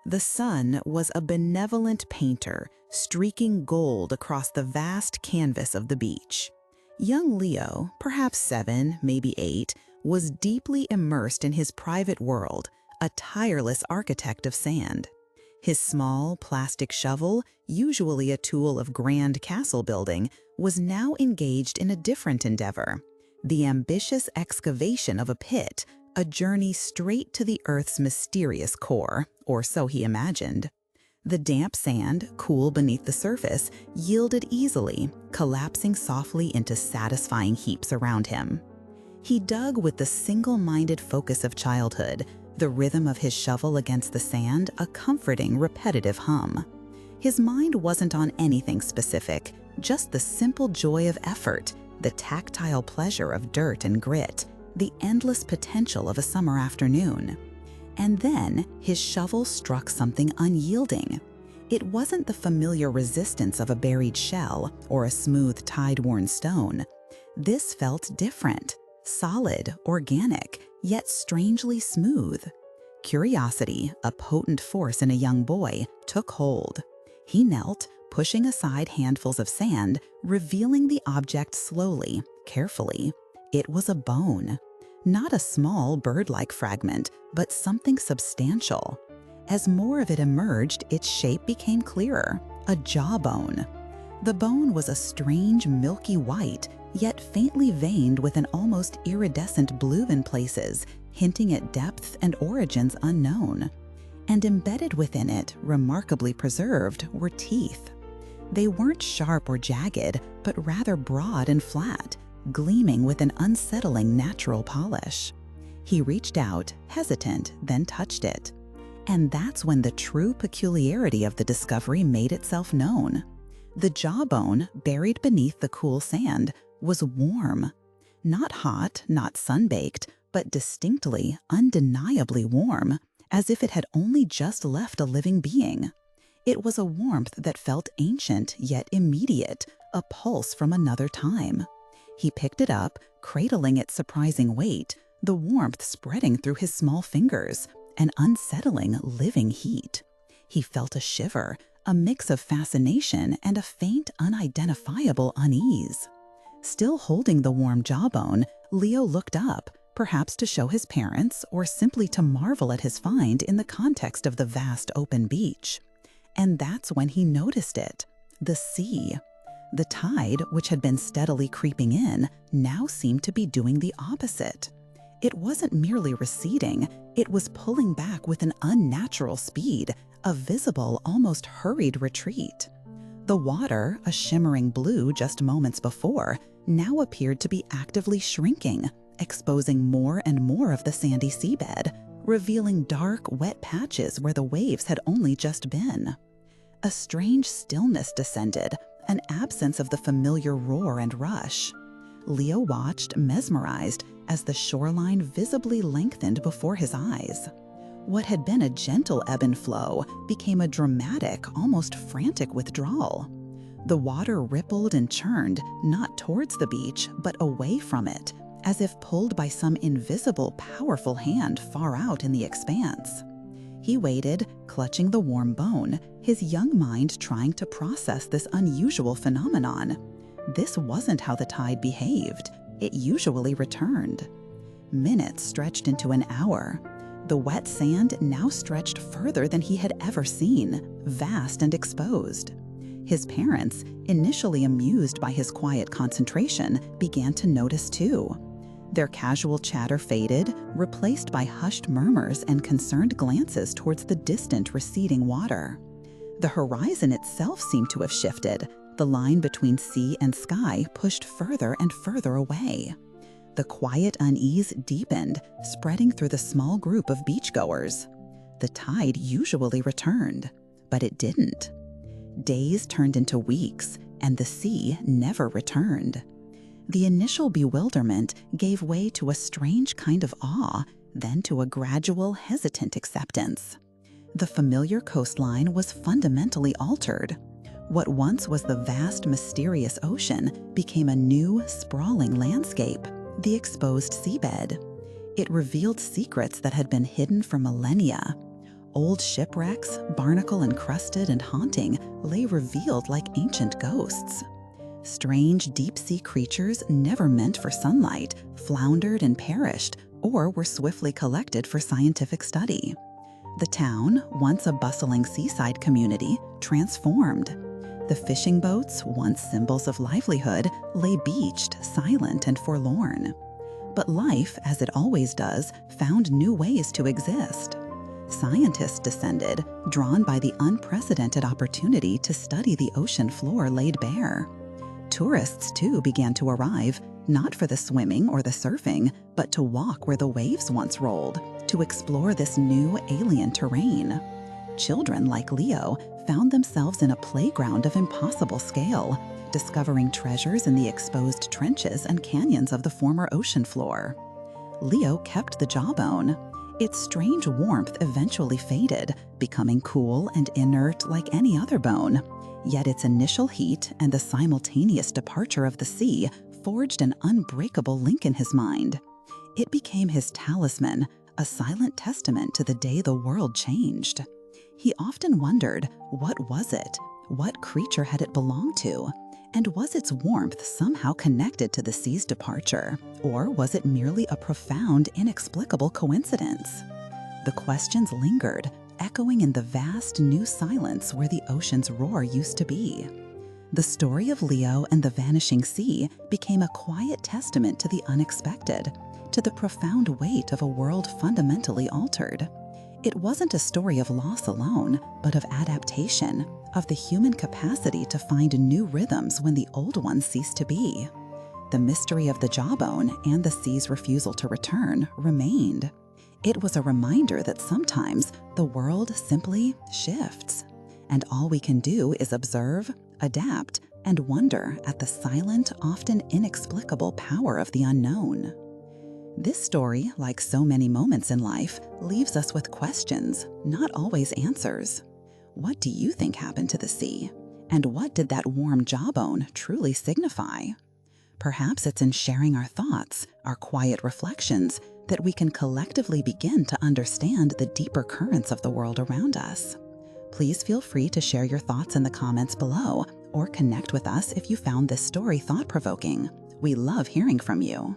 The sun was a benevolent painter, streaking gold across the vast canvas of the beach. Young Leo, perhaps 7, maybe 8, was deeply immersed in his private world, a tireless architect of sand. His small, plastic shovel, usually a tool of grand castle building, was now engaged in a different endeavor: the ambitious excavation of a pit, a journey straight to the Earth's mysterious core, or so he imagined. The damp sand, cool beneath the surface, yielded easily, collapsing softly into satisfying heaps around him. He dug with the single-minded focus of childhood, the rhythm of his shovel against the sand a comforting, repetitive hum. His mind wasn't on anything specific, just the simple joy of effort, the tactile pleasure of dirt and grit, the endless potential of a summer afternoon. And then his shovel struck something unyielding. It wasn't the familiar resistance of a buried shell or a smooth, tide-worn stone. This felt different, solid, organic, yet strangely smooth. Curiosity, a potent force in a young boy, took hold. He knelt, pushing aside handfuls of sand, revealing the object slowly, carefully. It was a bone. Not a small bird-like fragment, but something substantial. As more of it emerged, its shape became clearer: a jawbone. The bone was a strange, milky white, yet faintly veined with an almost iridescent blue in places, hinting at depth and origins unknown. And embedded within it, remarkably preserved, were teeth. They weren't sharp or jagged, but rather broad and flat, gleaming with an unsettling natural polish. He reached out, hesitant, then touched it. And that's when the true peculiarity of the discovery made itself known. The jawbone, buried beneath the cool sand, was warm. Not hot, not sun-baked, but distinctly, undeniably warm, as if it had only just left a living being. It was a warmth that felt ancient yet immediate, a pulse from another time. He picked it up, cradling its surprising weight, the warmth spreading through his small fingers, an unsettling, living heat. He felt a shiver, a mix of fascination and a faint, unidentifiable unease. Still holding the warm jawbone, Leo looked up, perhaps to show his parents or simply to marvel at his find in the context of the vast open beach. And that's when he noticed it: the sea. The tide, which had been steadily creeping in, now seemed to be doing the opposite. It wasn't merely receding, it was pulling back with an unnatural speed, a visible, almost hurried retreat. The water, a shimmering blue just moments before, now appeared to be actively shrinking, exposing more and more of the sandy seabed, revealing dark, wet patches where the waves had only just been. A strange stillness descended, an absence of the familiar roar and rush. Leo watched, mesmerized, as the shoreline visibly lengthened before his eyes. What had been a gentle ebb and flow became a dramatic, almost frantic withdrawal. The water rippled and churned, not towards the beach, but away from it, as if pulled by some invisible, powerful hand far out in the expanse. He waited, clutching the warm bone, his young mind trying to process this unusual phenomenon. This wasn't how the tide behaved. It usually returned. Minutes stretched into an hour. The wet sand now stretched further than he had ever seen, vast and exposed. His parents, initially amused by his quiet concentration, began to notice too. Their casual chatter faded, replaced by hushed murmurs and concerned glances towards the distant, receding water. The horizon itself seemed to have shifted. The line between sea and sky pushed further and further away. The quiet unease deepened, spreading through the small group of beachgoers. The tide usually returned, but it didn't. Days turned into weeks, and the sea never returned. The initial bewilderment gave way to a strange kind of awe, then to a gradual, hesitant acceptance. The familiar coastline was fundamentally altered. What once was the vast, mysterious ocean became a new, sprawling landscape, the exposed seabed. It revealed secrets that had been hidden for millennia. Old shipwrecks, barnacle-encrusted and haunting, lay revealed like ancient ghosts. Strange deep-sea creatures never meant for sunlight floundered and perished, or were swiftly collected for scientific study. The town, once a bustling seaside community, transformed. The fishing boats, once symbols of livelihood, lay beached, silent and forlorn. But life, as it always does, found new ways to exist. Scientists descended, drawn by the unprecedented opportunity to study the ocean floor laid bare. Tourists, too, began to arrive, not for the swimming or the surfing, but to walk where the waves once rolled, to explore this new alien terrain. Children like Leo found themselves in a playground of impossible scale, discovering treasures in the exposed trenches and canyons of the former ocean floor. Leo kept the jawbone. Its strange warmth eventually faded, becoming cool and inert like any other bone. Yet its initial heat and the simultaneous departure of the sea forged an unbreakable link in his mind. It became his talisman, a silent testament to the day the world changed. He often wondered, what was it? What creature had it belonged to? And was its warmth somehow connected to the sea's departure? Or was it merely a profound, inexplicable coincidence? The questions lingered, echoing in the vast new silence where the ocean's roar used to be. The story of Leo and the vanishing sea became a quiet testament to the unexpected, to the profound weight of a world fundamentally altered. It wasn't a story of loss alone, but of adaptation, of the human capacity to find new rhythms when the old ones cease to be. The mystery of the jawbone and the sea's refusal to return remained. It was a reminder that sometimes the world simply shifts, and all we can do is observe, adapt, and wonder at the silent, often inexplicable power of the unknown. This story, like so many moments in life, leaves us with questions, not always answers. What do you think happened to the sea? And what did that warm jawbone truly signify? Perhaps it's in sharing our thoughts, our quiet reflections, that we can collectively begin to understand the deeper currents of the world around us. Please feel free to share your thoughts in the comments below, or connect with us if you found this story thought-provoking. We love hearing from you.